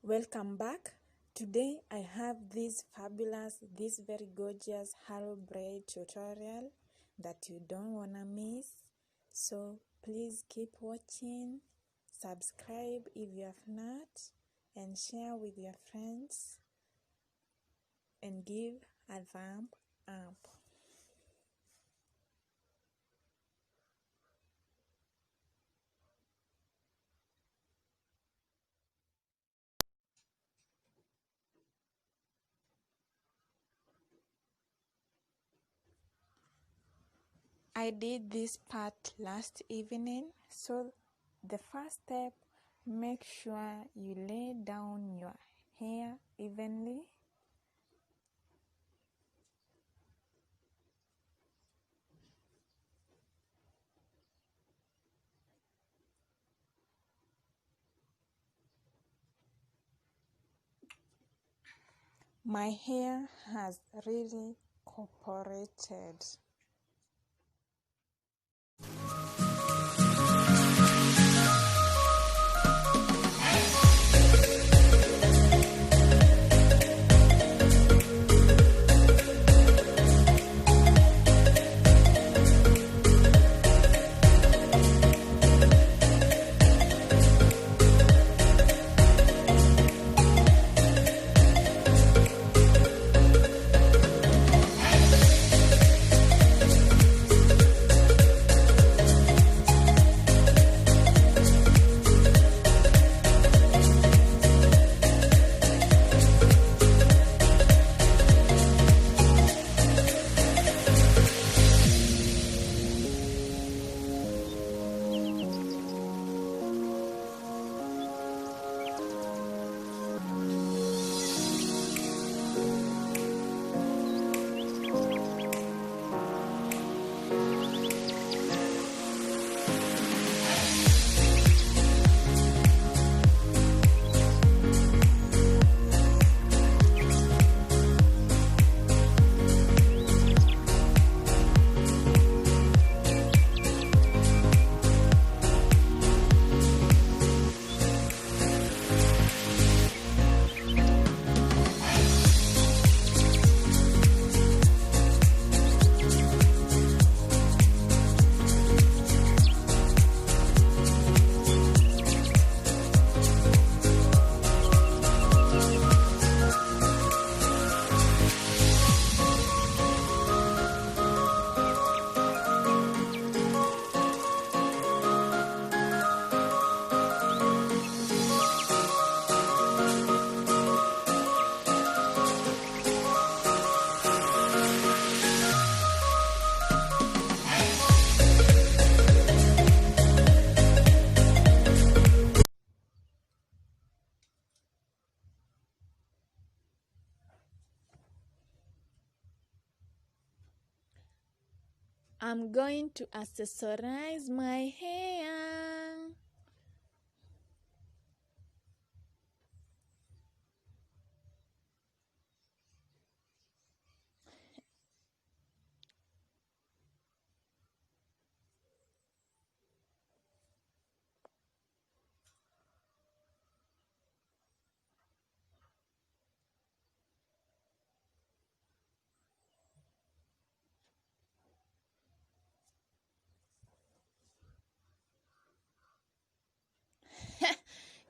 Welcome back. Today I have this very gorgeous hair braid tutorial that you don't wanna miss. So please keep watching, subscribe if you have not, and share with your friends and give a thumb up. I did this part last evening, so the first step, make sure you lay down your hair evenly. My hair has really cooperated. I'm going to accessorize my hair.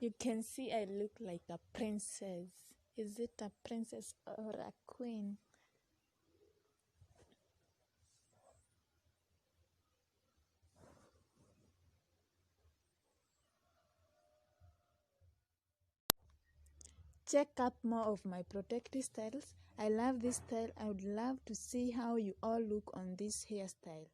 You can see I look like a princess. Is it a princess or a queen? Check out more of my protective styles. I love this style. I would love to see how you all look on this hairstyle.